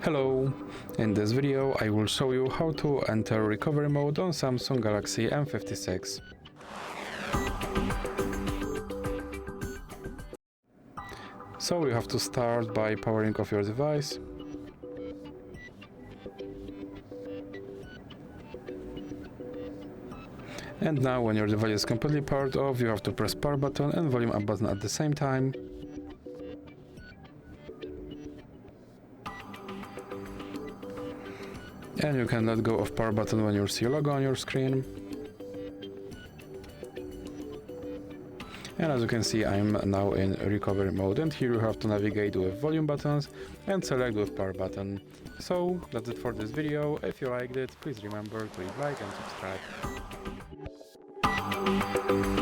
Hello! In this video I will show you how to enter recovery mode on Samsung Galaxy M56. So you have to start by powering off your device. And now when your device is completely powered off, you have to press power button and volume up button at the same time. And you can let go of power button when you see your logo on your screen. And as you can see, I'm now in recovery mode, and here you have to navigate with volume buttons and select with power button. So that's it for this video. If you liked it, please remember to leave a like and subscribe.